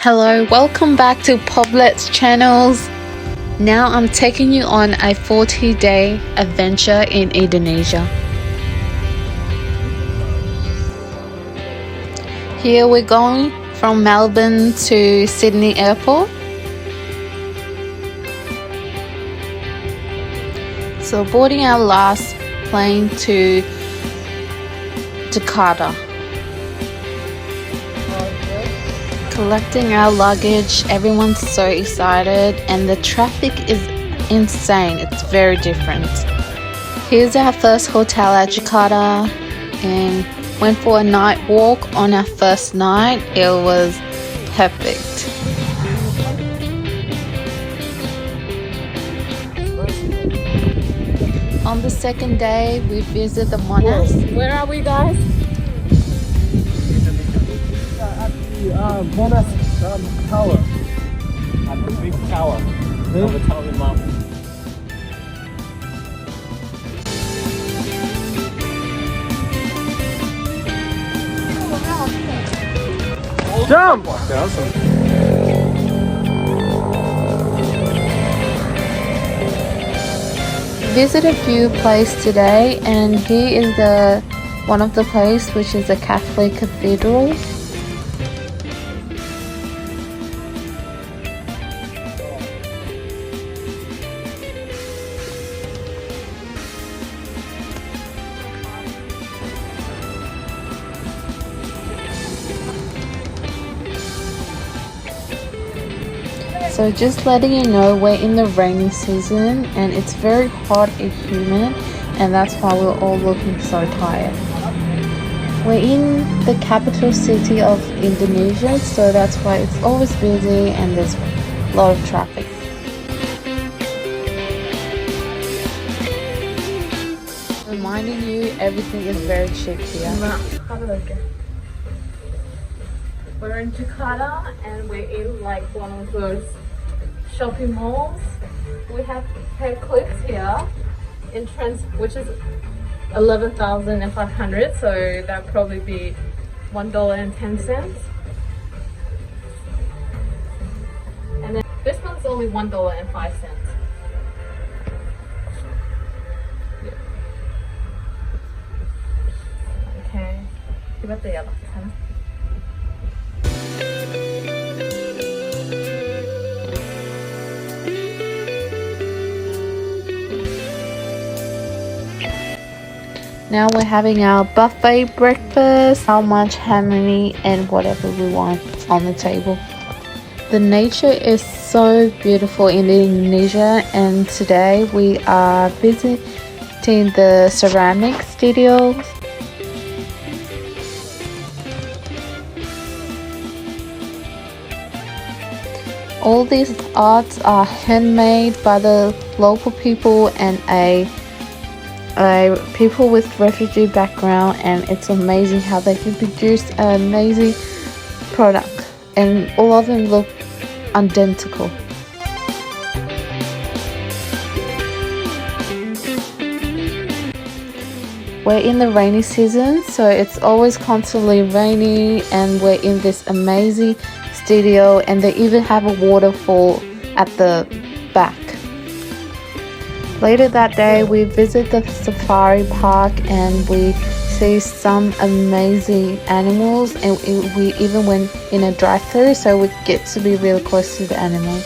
Hello, welcome back to Poblet's channels. Now I'm taking you on a 40-day adventure in Indonesia. Here we're going from Melbourne to Sydney Airport. So boarding our last plane to Jakarta. Collecting our luggage, everyone's so excited and the traffic is insane. It's very different. Here's our first hotel at Jakarta and went for a night walk on our first night. It was perfect. On the second day we visit the Monas. Where are we, guys? Monas Tower. At the big tower of the Tower Mountain. Jump! Awesome. Visit a few places today, and here is the one of the places, which is a Catholic cathedral. So just letting you know, we're in the rainy season and it's very hot and humid, and that's why we're all looking so tired. We're in the capital city of Indonesia, so that's why it's always busy and there's a lot of traffic. Reminding you, everything is very cheap here. We're in Jakarta and we're in like one of those shopping malls. We have hair clips here, entrance which is 11,500, so that'd probably be $1.10. And then this one's only $1.05. Okay, 이것도 야박하나? Now we're having our buffet breakfast. How much, how many, and whatever we want on the table. The nature is so beautiful in Indonesia, and today we are visiting the ceramic studios. All these arts are handmade by the local people and people with refugee background, and it's amazing how they can produce an amazing product, and all of them look identical. We're in the rainy season, so it's always constantly raining, and we're in this amazing studio, and they even have a waterfall at the back. Later that day we visit the safari park and we see some amazing animals, and we even went in a drive-thru, so we get to be really close to the animals.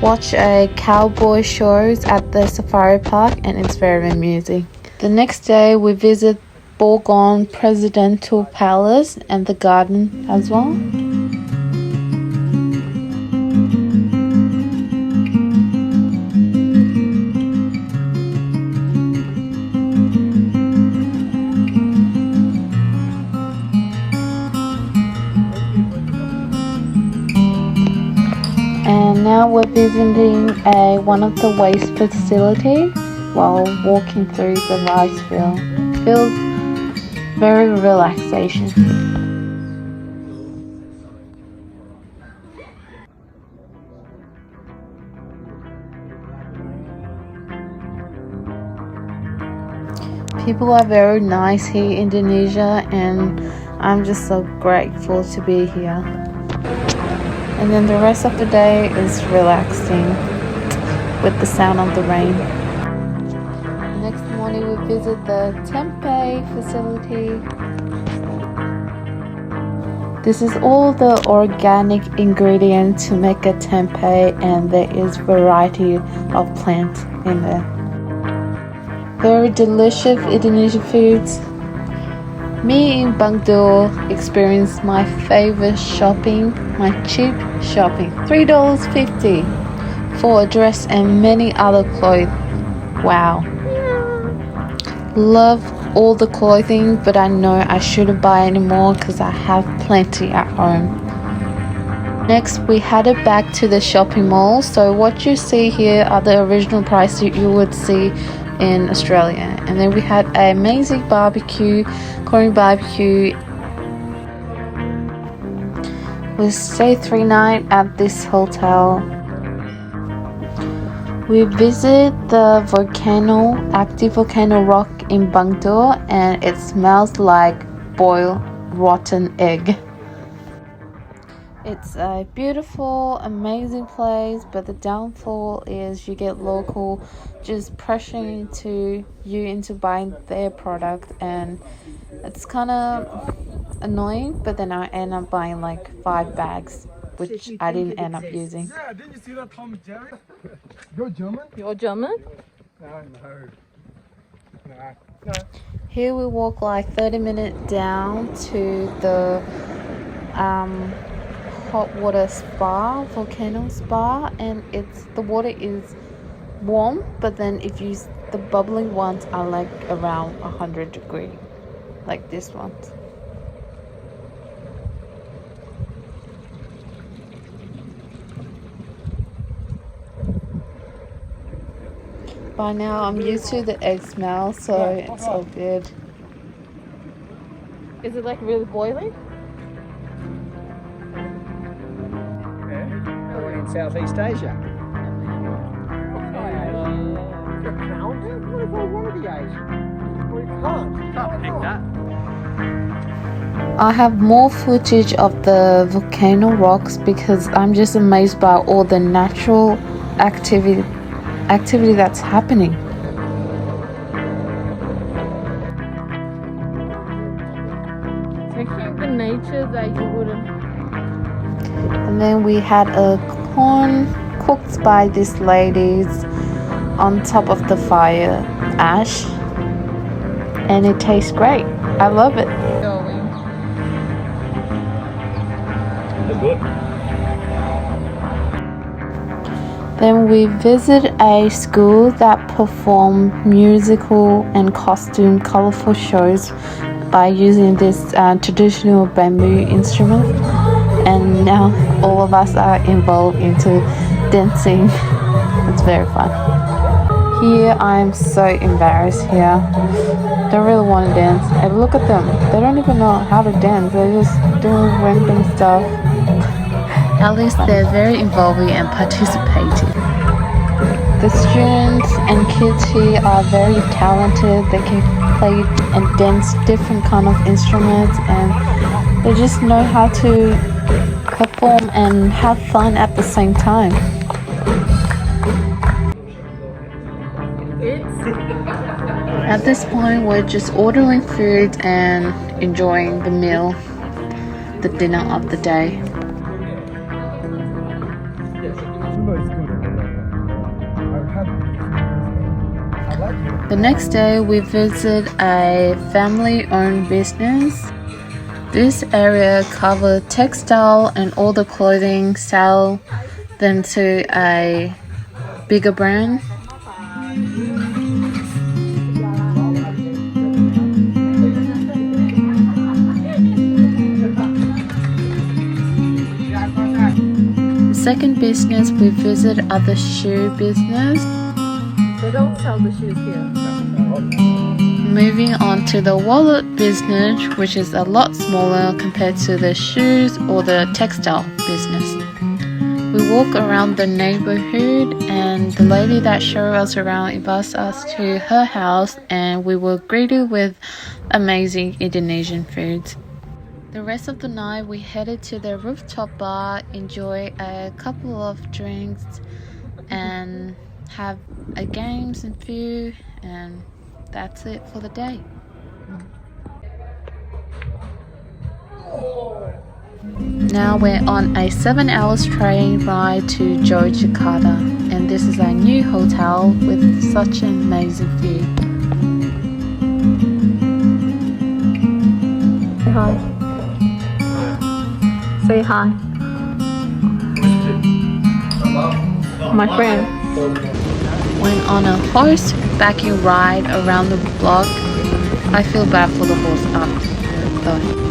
Watch a cowboy shows at the safari park, and it's very amusing. The next day we visit Bundung Presidential Palace and the garden as well. And now we're visiting one of the waste facilities while walking through the rice field. Feels very relaxation. People are very nice here in Indonesia, and I'm just so grateful to be here. And then the rest of the day is relaxing with the sound of the rain. Next morning we visit the tempeh facility. This is all the organic ingredients to make a tempeh, and there is variety of plants in there. Very delicious Indonesian foods. Me in Bundung experienced my favorite shopping, my cheap shopping. $3.50 for a dress and many other clothes. Wow. Love all the clothing, but I know I shouldn't buy anymore because I have plenty at home. Next, we headed back to the shopping mall. So what you see here are the original prices you would see in Australia. And then we had an amazing barbecue, Korean barbecue. We stayed 3 nights at this hotel. We visit the volcano, active volcano rock in Bundung, and it smells like boiled rotten egg. It's a beautiful, amazing place, but the downfall is you get local just pressuring you into buying their product, and it's kind of annoying. But then I end up buying like 5 bags, which I didn't end up using. Yeah, didn't you see that Tom and Jerry? You're German? You're German? No. Here we walk like 30 minutes down to the hot water spa, volcano spa, and the water is warm, but then if you use the bubbling ones are like around 100 degrees, like this one. By now I'm used to the egg smell, so it's all good. Is it like really boiling? Yeah, we're in Southeast Asia. What if I want to be Asian? We can't pick that. I have more footage of the volcano rocks because I'm just amazed by all the natural activity that's happening. Taking the nature that you wouldn't. And then we had a corn cooked by these ladies on top of the fire ash, and it tastes great. I love it. Going. They're good. Then we visit a school that perform musical and costume colorful shows by using this traditional bamboo instrument, and now all of us are involved into dancing. It's very fun. Here I'm so embarrassed here. Don't really want to dance. And look at them. They don't even know how to dance. They're just doing random stuff. At least they're very involving and participating. The students and kids here are very talented. They can play and dance different kind of instruments, and they just know how to perform and have fun at the same time. At this point, we're just ordering food and enjoying the meal, the dinner of the day. The next day, we visit a family-owned business. This area covers textile and all the clothing, sell them to a bigger brand. The second business we visit are the shoe business. They don't sell the shoes here. Moving on to the wallet business, which is a lot smaller compared to the shoes or the textile business. We walk around the neighborhood and the lady that showed us around invited us to her house and we were greeted with amazing Indonesian food. The rest of the night we headed to the rooftop bar, enjoy a couple of drinks and have a games and food, and that's it for the day. Now we're on a 7-hour train ride to Jakarta, and this is our new hotel with such an amazing view. Say hi. Say hi. My friend. Went on a horse-backing ride around the block. I feel bad for the horse after though.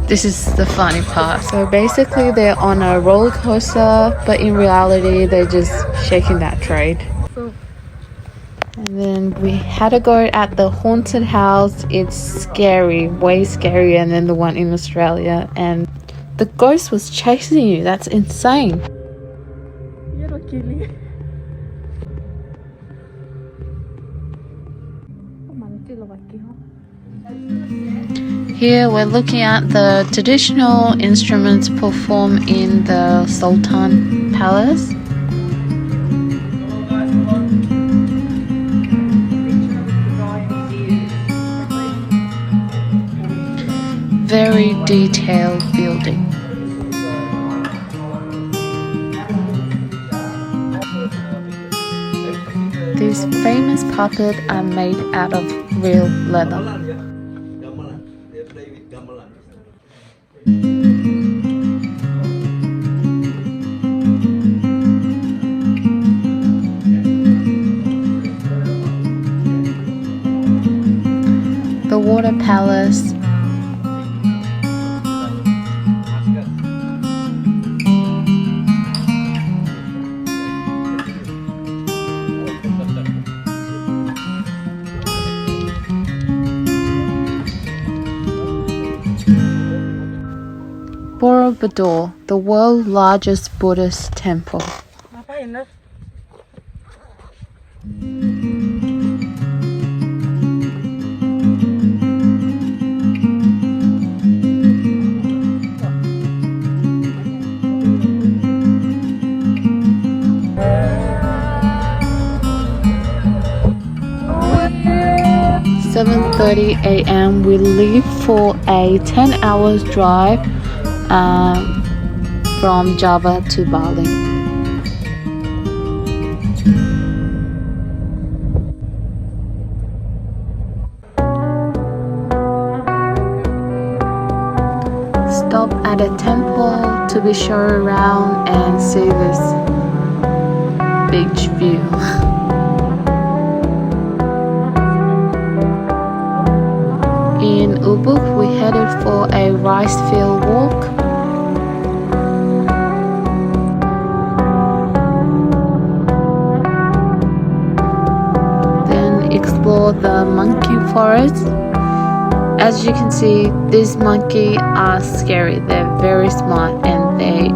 This is the funny part. So basically they're on a roller coaster, but in reality they're just shaking that trade. And then we had to go at the haunted house. It's scary, way scarier than the one in Australia. And the ghost was chasing you. That's insane. Here we're looking at the traditional instruments performed in the Sultan Palace. Very detailed building. These famous puppets are made out of real leather. The water palace. Borobudur, the world's largest Buddhist temple. (7:30 a.m.) we leave for a 10-hour drive from Java to Bali. Stop at a temple to be shown around and see this beach view. In Ubud, we headed for a rice field walk. Then explore the monkey forest. As you can see, these monkeys are scary. They're very smart and they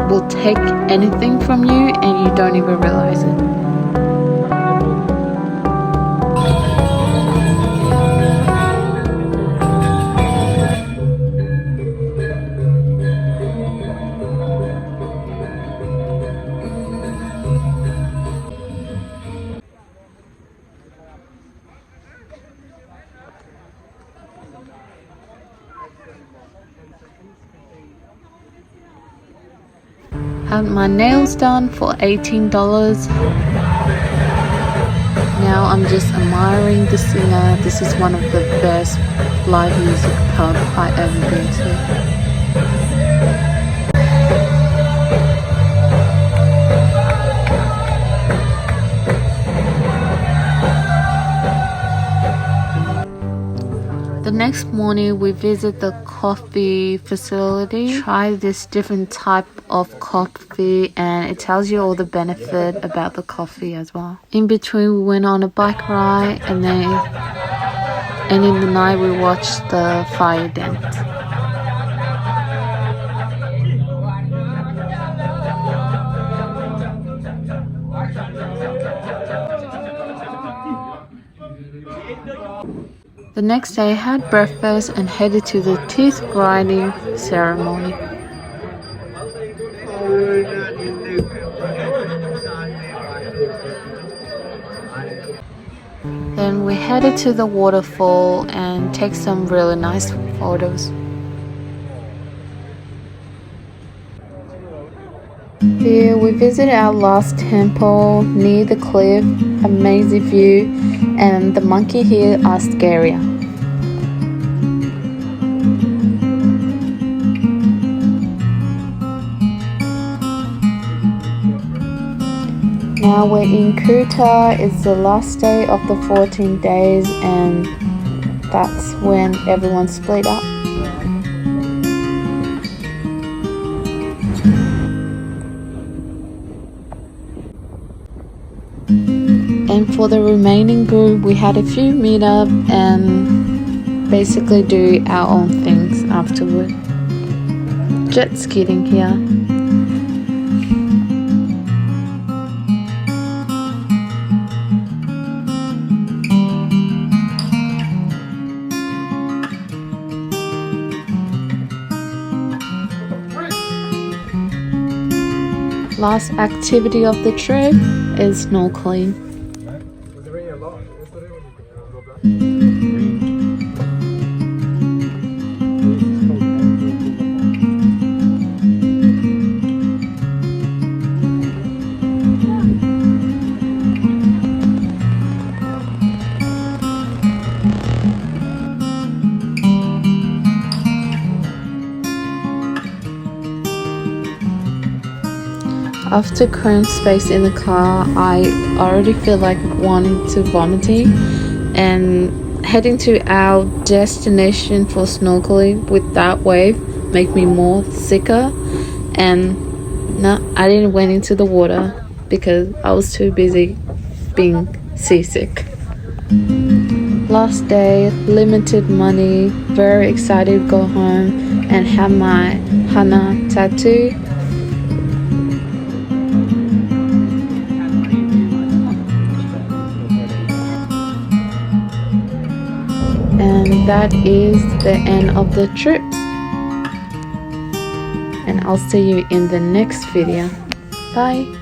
will take anything from you and you don't even realize it. Had my nails done for $18. Now I'm just admiring the singer. This is one of the best live music pub I've ever been to. The next morning we visit the coffee facility, try this different type of coffee, and it tells you all the benefit about the coffee as well. In between we went on a bike ride and then And in the night we watched the fire dance. The next day I had breakfast and headed to the teeth grinding ceremony. Then we headed to the waterfall and take some really nice photos. Here we visited our last temple near the cliff, amazing view, and the monkey here are scarier. Now we're in Kuta. It's the last day of the 14 days and that's when everyone split up. And for the remaining group, we had a few meetup and basically do our own things afterward. Jet skiing here. Last activity of the trip is snorkeling. After current space in the car, I already feel like wanting to vomiting, and heading to our destination for snorkeling with that wave make me more sicker. And no, I didn't went into the water because I was too busy being seasick. Last day, limited money, very excited to go home and have my Hana tattoo. And that is the end of the trip. And I'll see you in the next video. Bye.